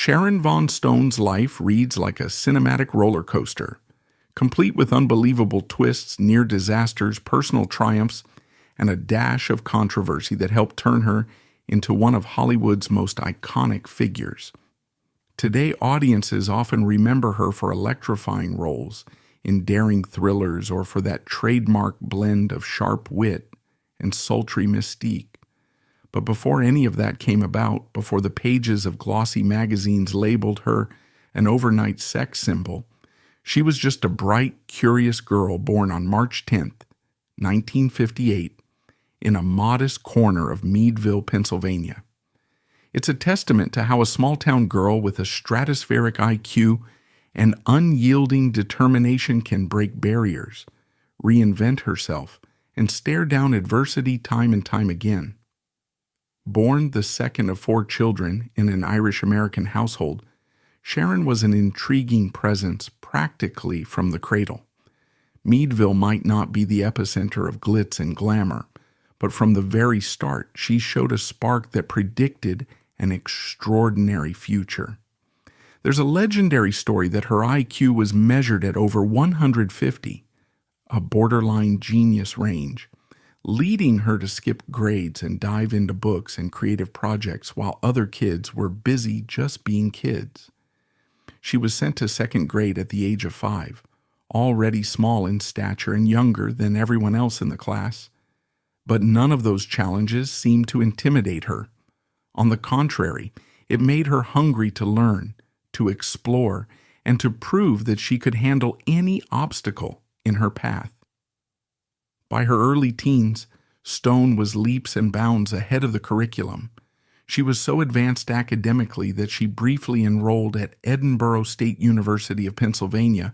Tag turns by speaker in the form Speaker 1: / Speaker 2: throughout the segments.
Speaker 1: Sharon Von Stone's life reads like a cinematic roller coaster, complete with unbelievable twists, near disasters, personal triumphs, and a dash of controversy that helped turn her into one of Hollywood's most iconic figures. Today, audiences often remember her for electrifying roles in daring thrillers or for that trademark blend of sharp wit and sultry mystique. But before any of that came about, before the pages of glossy magazines labeled her an overnight sex symbol, she was just a bright, curious girl born on March 10th, 1958, in a modest corner of Meadville, Pennsylvania. It's a testament to how a small-town girl with a stratospheric IQ and unyielding determination can break barriers, reinvent herself, and stare down adversity time and time again. Born the second of 4 children in an Irish-American household, Sharon was an intriguing presence practically from the cradle. Meadville might not be the epicenter of glitz and glamour, but from the very start, she showed a spark that predicted an extraordinary future. There's a legendary story that her IQ was measured at over 150, a borderline genius range, leading her to skip grades and dive into books and creative projects while other kids were busy just being kids. She was sent to 2nd grade at the age of 5, already small in stature and younger than everyone else in the class. But none of those challenges seemed to intimidate her. On the contrary, it made her hungry to learn, to explore, and to prove that she could handle any obstacle in her path. By her early teens, Stone was leaps and bounds ahead of the curriculum. She was so advanced academically that she briefly enrolled at Edinburgh State University of Pennsylvania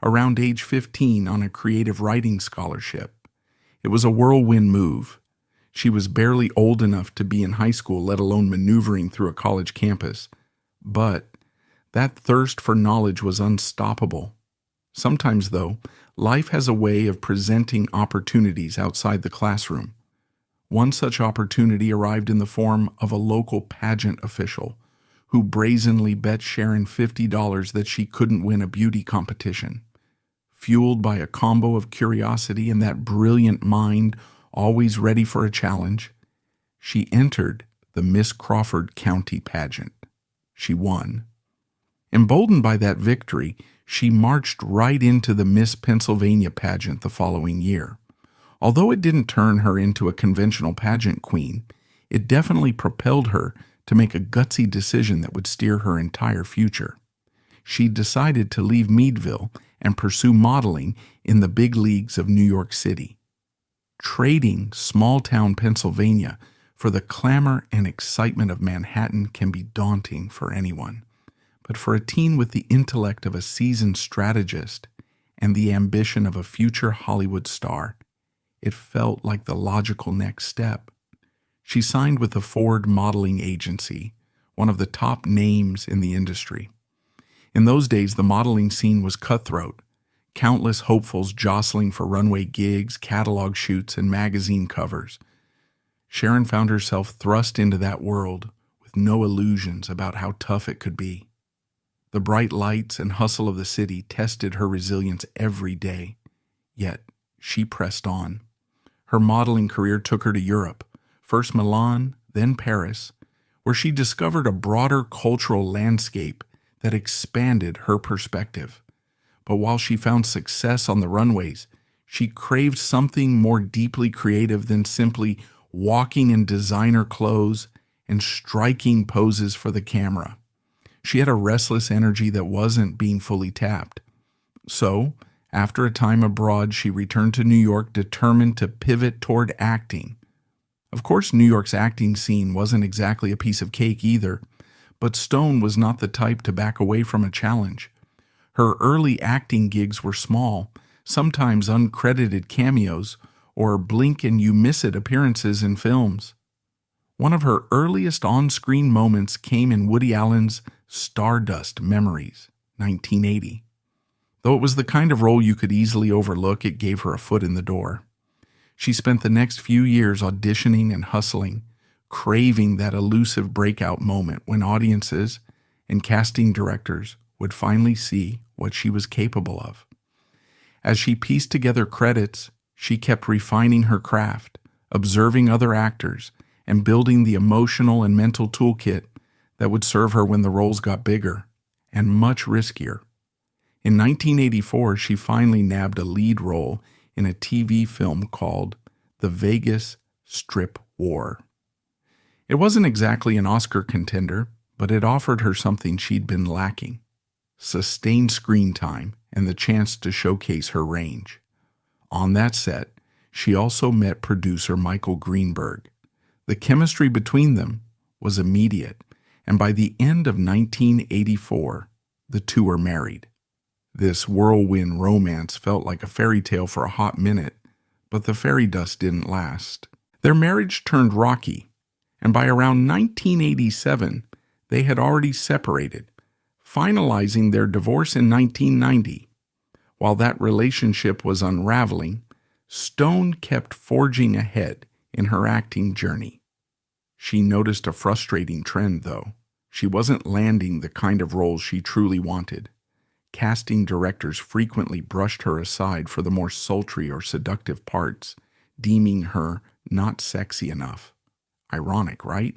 Speaker 1: around age 15 on a creative writing scholarship. It was a whirlwind move. She was barely old enough to be in high school, let alone maneuvering through a college campus. But that thirst for knowledge was unstoppable. Sometimes, though, life has a way of presenting opportunities outside the classroom. One such opportunity arrived in the form of a local pageant official who brazenly bet Sharon $50 that she couldn't win a beauty competition. Fueled by a combo of curiosity and that brilliant mind always ready for a challenge, she entered the Miss Crawford County pageant. She won. Emboldened by that victory, she marched right into the Miss Pennsylvania pageant the following year. Although it didn't turn her into a conventional pageant queen, it definitely propelled her to make a gutsy decision that would steer her entire future. She decided to leave Meadville and pursue modeling in the big leagues of New York City. Trading small-town Pennsylvania for the clamor and excitement of Manhattan can be daunting for anyone. But for a teen with the intellect of a seasoned strategist and the ambition of a future Hollywood star, it felt like the logical next step. She signed with the Ford Modeling Agency, one of the top names in the industry. In those days, the modeling scene was cutthroat, countless hopefuls jostling for runway gigs, catalog shoots, and magazine covers. Sharon found herself thrust into that world with no illusions about how tough it could be. The bright lights and hustle of the city tested her resilience every day, yet she pressed on. Her modeling career took her to Europe, first Milan, then Paris, where she discovered a broader cultural landscape that expanded her perspective. But while she found success on the runways, she craved something more deeply creative than simply walking in designer clothes and striking poses for the camera. She had a restless energy that wasn't being fully tapped. So, after a time abroad, she returned to New York determined to pivot toward acting. Of course, New York's acting scene wasn't exactly a piece of cake either, but Stone was not the type to back away from a challenge. Her early acting gigs were small, sometimes uncredited cameos, or blink-and-you-miss-it appearances in films. One of her earliest on-screen moments came in Woody Allen's Stardust Memories, 1980. Though it was the kind of role you could easily overlook, it gave her a foot in the door. She spent the next few years auditioning and hustling, craving that elusive breakout moment when audiences, and casting directors would finally see what she was capable of. As she pieced together credits, she kept refining her craft, observing other actors, and building the emotional and mental toolkit that would serve her when the roles got bigger and much riskier. In 1984, she finally nabbed a lead role in a TV film called The Vegas Strip War. It wasn't exactly an Oscar contender, but it offered her something she'd been lacking: sustained screen time and the chance to showcase her range. On that set, she also met producer Michael Greenberg. The chemistry between them was immediate, and by the end of 1984, the two were married. This whirlwind romance felt like a fairy tale for a hot minute, but the fairy dust didn't last. Their marriage turned rocky, and by around 1987, they had already separated, finalizing their divorce in 1990. While that relationship was unraveling, Stone kept forging ahead in her acting journey. She noticed a frustrating trend, though. She wasn't landing the kind of roles she truly wanted. Casting directors frequently brushed her aside for the more sultry or seductive parts, deeming her not sexy enough. Ironic, right?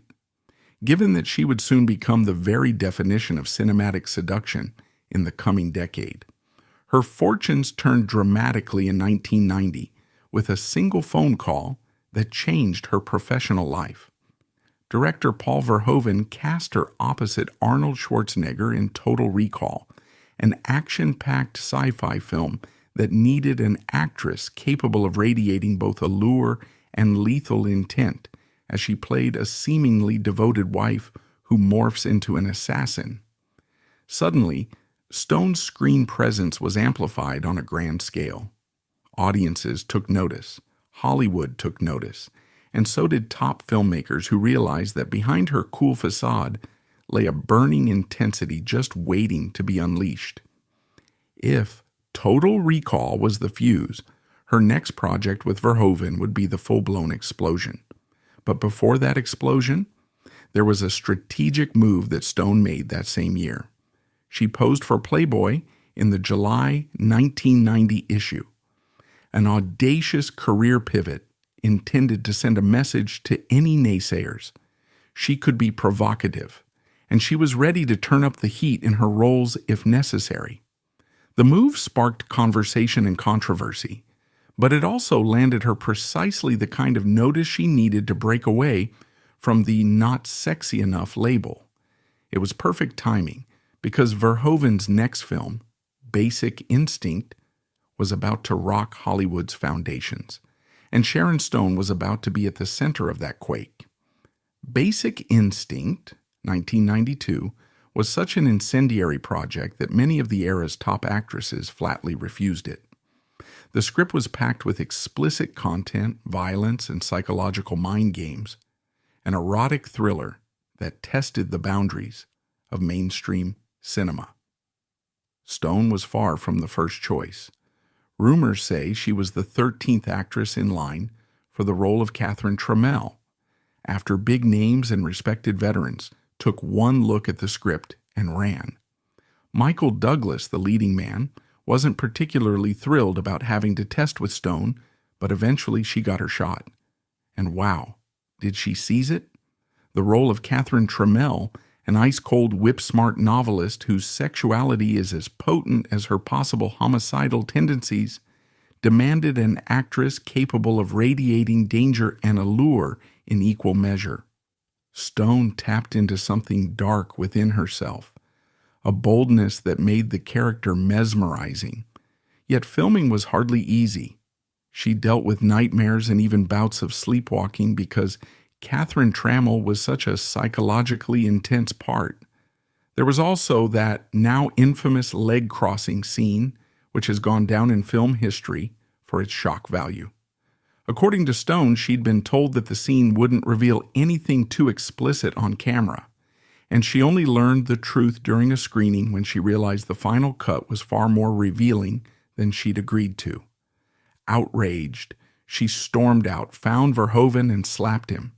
Speaker 1: Given that she would soon become the very definition of cinematic seduction in the coming decade. Her fortunes turned dramatically in 1990 with a single phone call that changed her professional life. Director Paul Verhoeven cast her opposite Arnold Schwarzenegger in Total Recall, an action-packed sci-fi film that needed an actress capable of radiating both allure and lethal intent as she played a seemingly devoted wife who morphs into an assassin. Suddenly, Stone's screen presence was amplified on a grand scale. Audiences took notice, Hollywood took notice, and so did top filmmakers who realized that behind her cool facade lay a burning intensity just waiting to be unleashed. If Total Recall was the fuse, her next project with Verhoeven would be the full-blown explosion. But before that explosion, there was a strategic move that Stone made that same year. She posed for Playboy in the July 1990 issue, an audacious career pivot intended to send a message to any naysayers. She could be provocative, and she was ready to turn up the heat in her roles if necessary. The move sparked conversation and controversy, but it also landed her precisely the kind of notice she needed to break away from the not sexy enough label. It was perfect timing, because Verhoeven's next film, Basic Instinct, was about to rock Hollywood's foundations, and Sharon Stone was about to be at the center of that quake. Basic Instinct, 1992, was such an incendiary project that many of the era's top actresses flatly refused it. The script was packed with explicit content, violence, and psychological mind games, an erotic thriller that tested the boundaries of mainstream cinema. Stone was far from the first choice. Rumors say she was the 13th actress in line for the role of Catherine Trammell, after big names and respected veterans took one look at the script and ran. Michael Douglas, the leading man, wasn't particularly thrilled about having to test with Stone, but eventually she got her shot. And wow, did she seize it? The role of Catherine Trammell, an ice-cold, whip-smart novelist whose sexuality is as potent as her possible homicidal tendencies, demanded an actress capable of radiating danger and allure in equal measure. Stone tapped into something dark within herself, a boldness that made the character mesmerizing. Yet filming was hardly easy. She dealt with nightmares and even bouts of sleepwalking because Catherine Trammell was such a psychologically intense part. There was also that now infamous leg-crossing scene, which has gone down in film history for its shock value. According to Stone, she'd been told that the scene wouldn't reveal anything too explicit on camera, and she only learned the truth during a screening when she realized the final cut was far more revealing than she'd agreed to. Outraged, she stormed out, found Verhoeven, and slapped him.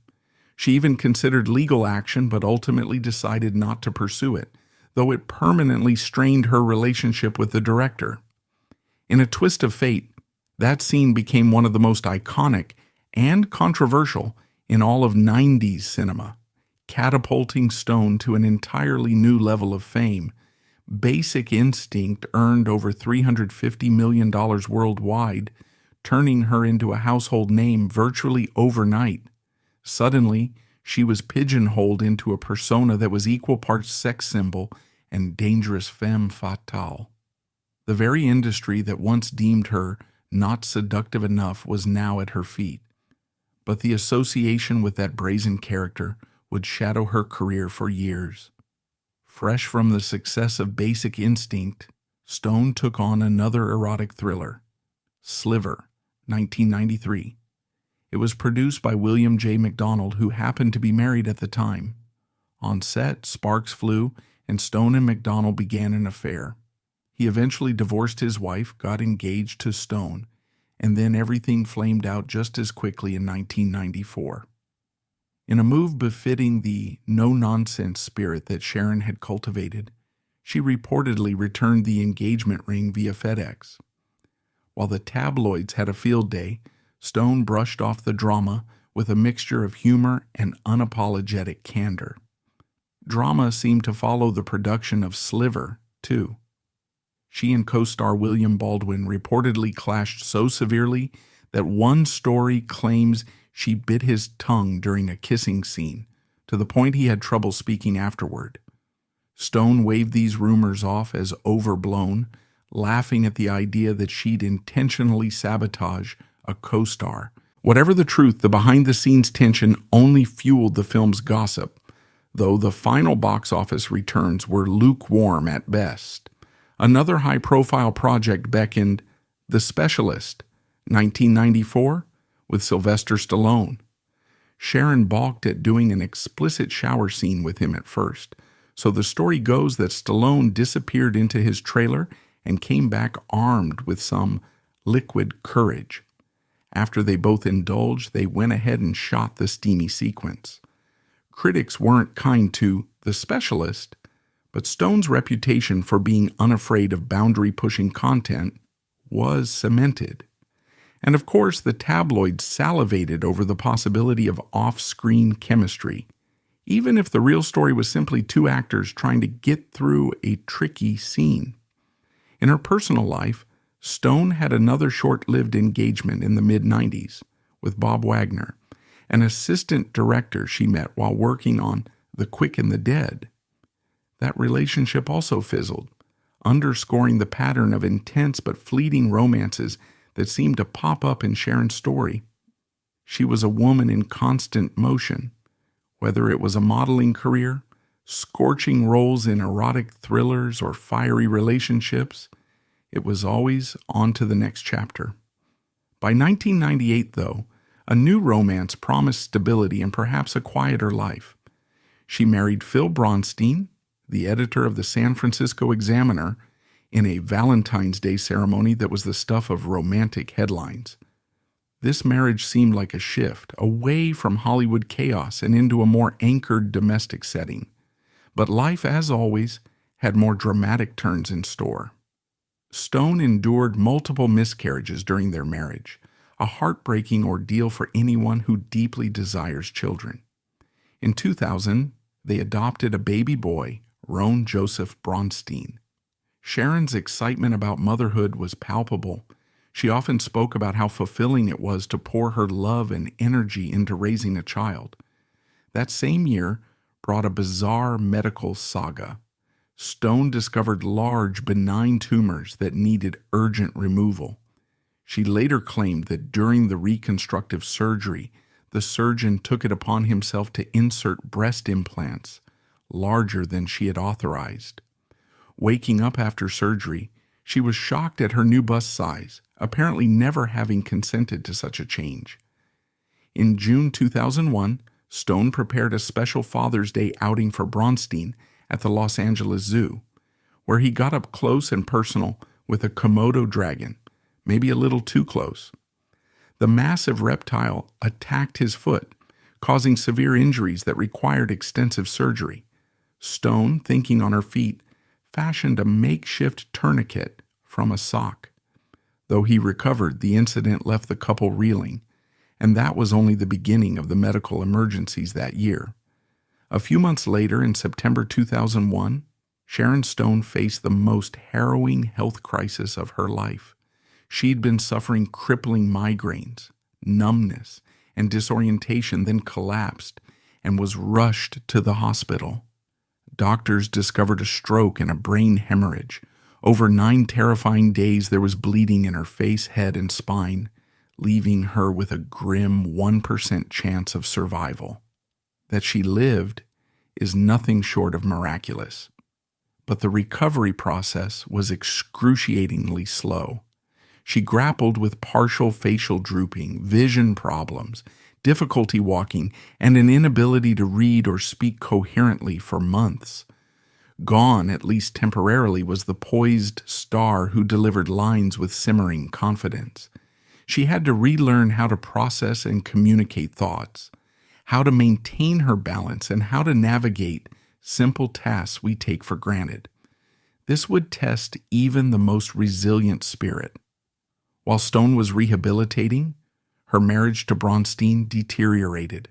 Speaker 1: She even considered legal action, but ultimately decided not to pursue it. though it permanently strained her relationship with the director. In a twist of fate, that scene became one of the most iconic and controversial in all of 90s cinema, catapulting Stone to an entirely new level of fame. Basic Instinct earned over $350 million worldwide, turning her into a household name virtually overnight. Suddenly, she was pigeonholed into a persona that was equal parts sex symbol and dangerous femme fatale. The very industry that once deemed her not seductive enough was now at her feet. But the association with that brazen character would shadow her career for years. Fresh from the success of Basic Instinct, Stone took on another erotic thriller, Sliver, 1993. It was produced by William J. McDonald, who happened to be married at the time. On set, sparks flew, and Stone and McDonald began an affair. He eventually divorced his wife, got engaged to Stone, and then everything flamed out just as quickly in 1994. In a move befitting the no-nonsense spirit that Sharon had cultivated, she reportedly returned the engagement ring via FedEx. While the tabloids had a field day, Stone brushed off the drama with a mixture of humor and unapologetic candor. Drama seemed to follow the production of Sliver, too. She and co-star William Baldwin reportedly clashed so severely that one story claims she bit his tongue during a kissing scene, to the point he had trouble speaking afterward. Stone waved these rumors off as overblown, laughing at the idea that she'd intentionally sabotage a co-star. Whatever the truth, the behind-the-scenes tension only fueled the film's gossip, though the final box office returns were lukewarm at best. Another high-profile project beckoned, The Specialist, 1994, with Sylvester Stallone. Sharon balked at doing an explicit shower scene with him at first, so the story goes that Stallone disappeared into his trailer and came back armed with some liquid courage. After they both indulged, they went ahead and shot the steamy sequence. Critics weren't kind to The Specialist, but Stone's reputation for being unafraid of boundary-pushing content was cemented. And of course, the tabloids salivated over the possibility of off-screen chemistry, even if the real story was simply two actors trying to get through a tricky scene. In her personal life, Stone had another short-lived engagement in the mid-90s with Bob Wagner, an assistant director she met while working on The Quick and the Dead. That relationship also fizzled, underscoring the pattern of intense but fleeting romances that seemed to pop up in Sharon's story. She was a woman in constant motion, whether it was a modeling career, scorching roles in erotic thrillers, or fiery relationships. It was always on to the next chapter. By 1998, though, a new romance promised stability and perhaps a quieter life. She married Phil Bronstein, the editor of the San Francisco Examiner, in a Valentine's Day ceremony that was the stuff of romantic headlines. This marriage seemed like a shift away from Hollywood chaos and into a more anchored domestic setting. But life, as always, had more dramatic turns in store. Stone endured multiple miscarriages during their marriage, a heartbreaking ordeal for anyone who deeply desires children. In 2000, they adopted a baby boy, Roan Joseph Bronstein. Sharon's excitement about motherhood was palpable. She often spoke about how fulfilling it was to pour her love and energy into raising a child. That same year brought a bizarre medical saga. Stone discovered large, benign tumors that needed urgent removal. She later claimed that during the reconstructive surgery, the surgeon took it upon himself to insert breast implants larger than she had authorized. Waking up after surgery, she was shocked at her new bust size, apparently never having consented to such a change. In June 2001, Stone prepared a special Father's Day outing for Bronstein at the Los Angeles Zoo, where he got up close and personal with a Komodo dragon, maybe a little too close. The massive reptile attacked his foot, causing severe injuries that required extensive surgery. Stone, thinking on her feet, fashioned a makeshift tourniquet from a sock. Though he recovered, the incident left the couple reeling, and that was only the beginning of the medical emergencies that year. A few months later, in September 2001, Sharon Stone faced the most harrowing health crisis of her life. She'd been suffering crippling migraines, numbness, and disorientation, then collapsed and was rushed to the hospital. Doctors discovered a stroke and a brain hemorrhage. Over 9 terrifying days, there was bleeding in her face, head, and spine, leaving her with a grim 1% chance of survival. That she lived is nothing short of miraculous. But the recovery process was excruciatingly slow. She grappled with partial facial drooping, vision problems, difficulty walking, and an inability to read or speak coherently for months. Gone, at least temporarily, was the poised star who delivered lines with simmering confidence. She had to relearn how to process and communicate thoughts, how to maintain her balance, and how to navigate simple tasks we take for granted. This would test even the most resilient spirit. While Stone was rehabilitating, her marriage to Bronstein deteriorated.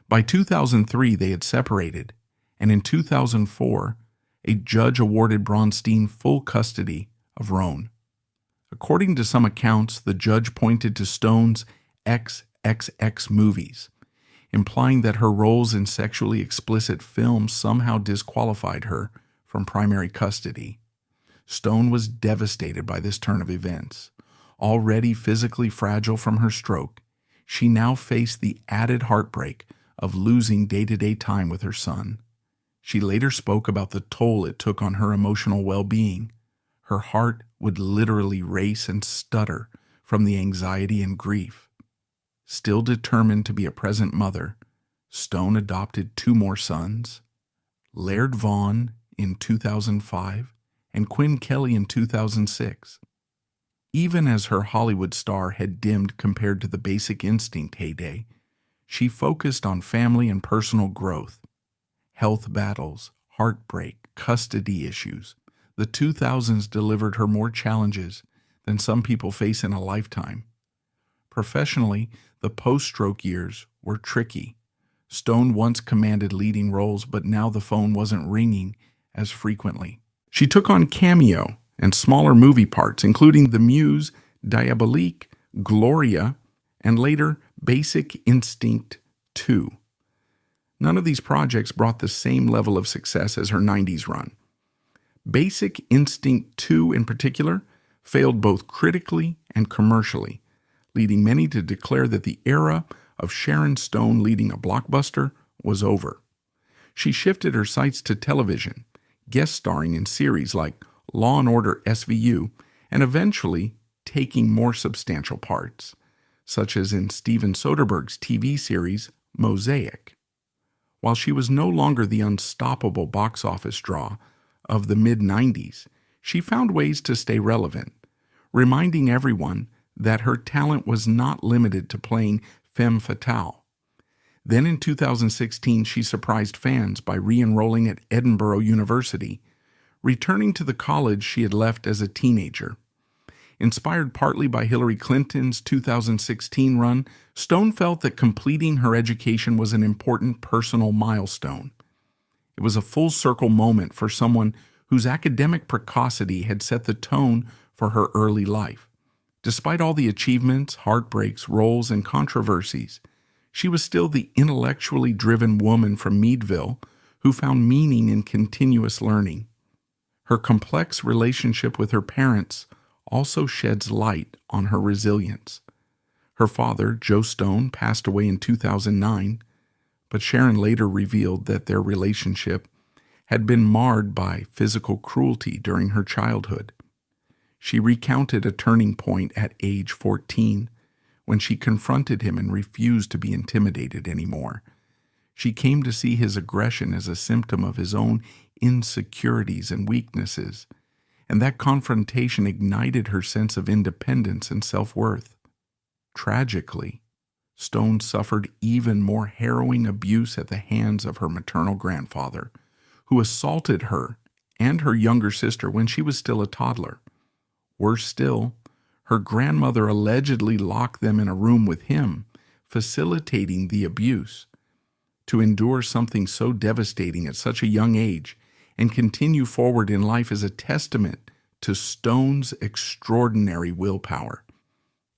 Speaker 1: By 2003, they had separated, and in 2004, a judge awarded Bronstein full custody of Roan. According to some accounts, the judge pointed to Stone's XXX movies, implying that her roles in sexually explicit films somehow disqualified her from primary custody. Stone was devastated by this turn of events. Already physically fragile from her stroke, she now faced the added heartbreak of losing day-to-day time with her son. She later spoke about the toll it took on her emotional well-being. Her heart would literally race and stutter from the anxiety and grief. Still determined to be a present mother, Stone adopted 2 more sons, Laird Vaughn in 2005 and Quinn Kelly in 2006. Even as her Hollywood star had dimmed compared to the Basic Instinct heyday, she focused on family and personal growth, health battles, heartbreak, custody issues. The 2000s delivered her more challenges than some people face in a lifetime. Professionally, the post-stroke years were tricky. Stone once commanded leading roles, but now the phone wasn't ringing as frequently. She took on cameo and smaller movie parts, including The Muse, Diabolique, Gloria, and later Basic Instinct 2. None of these projects brought the same level of success as her 90s run. Basic Instinct 2 in particular failed both critically and commercially, leading many to declare that the era of Sharon Stone leading a blockbuster was over. She shifted her sights to television, guest starring in series like Law & Order SVU, and eventually taking more substantial parts, such as in Steven Soderbergh's TV series Mosaic. While she was no longer the unstoppable box office draw of the mid-90s, she found ways to stay relevant, reminding everyone that her talent was not limited to playing femme fatale. Then in 2016, she surprised fans by re-enrolling at Edinburgh University, returning to the college she had left as a teenager. Inspired partly by Hillary Clinton's 2016 run, Stone felt that completing her education was an important personal milestone. It was a full-circle moment for someone whose academic precocity had set the tone for her early life. Despite all the achievements, heartbreaks, roles, and controversies, she was still the intellectually driven woman from Meadville who found meaning in continuous learning. Her complex relationship with her parents also sheds light on her resilience. Her father, Joe Stone, passed away in 2009, but Sharon later revealed that their relationship had been marred by physical cruelty during her childhood. She recounted a turning point at age 14 when she confronted him and refused to be intimidated anymore. She came to see his aggression as a symptom of his own insecurities and weaknesses, and that confrontation ignited her sense of independence and self-worth. Tragically, Stone suffered even more harrowing abuse at the hands of her maternal grandfather, who assaulted her and her younger sister when she was still a toddler. Worse still, her grandmother allegedly locked them in a room with him, facilitating the abuse. To endure something so devastating at such a young age and continue forward in life is a testament to Stone's extraordinary willpower.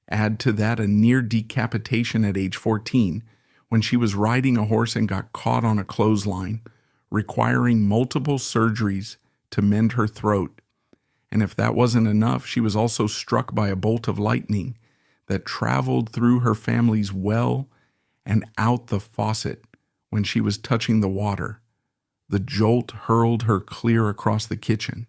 Speaker 1: Add to that a near decapitation at age 14, when she was riding a horse and got caught on a clothesline, requiring multiple surgeries to mend her throat. And if that wasn't enough, she was also struck by a bolt of lightning that traveled through her family's well and out the faucet when she was touching the water. The jolt hurled her clear across the kitchen,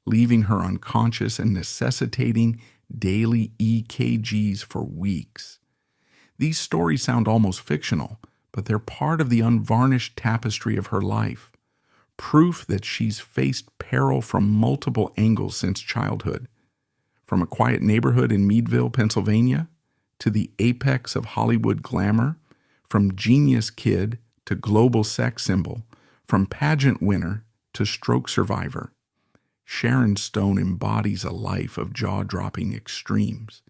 Speaker 1: leaving her unconscious and necessitating daily EKGs for weeks. These stories sound almost fictional, but they're part of the unvarnished tapestry of her life. Proof that she's faced peril from multiple angles since childhood. From a quiet neighborhood in Meadville, Pennsylvania, to the apex of Hollywood glamour, from genius kid to global sex symbol, from pageant winner to stroke survivor. Sharon Stone embodies a life of jaw-dropping extremes.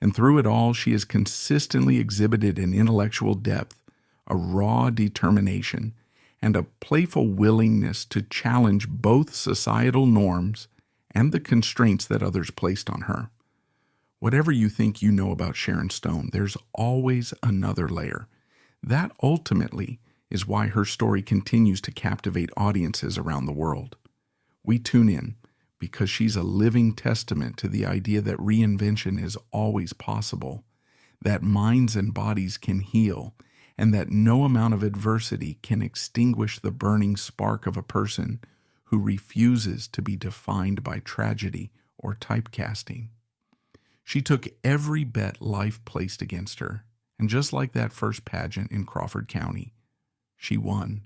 Speaker 1: And through it all, she has consistently exhibited an intellectual depth, a raw determination, and a playful willingness to challenge both societal norms and the constraints that others placed on her. Whatever you think you know about Sharon Stone, there's always another layer. That ultimately is why her story continues to captivate audiences around the world. We tune in because she's a living testament to the idea that reinvention is always possible, that minds and bodies can heal, and that no amount of adversity can extinguish the burning spark of a person who refuses to be defined by tragedy or typecasting. She took every bet life placed against her, and just like that first pageant in Crawford County, she won.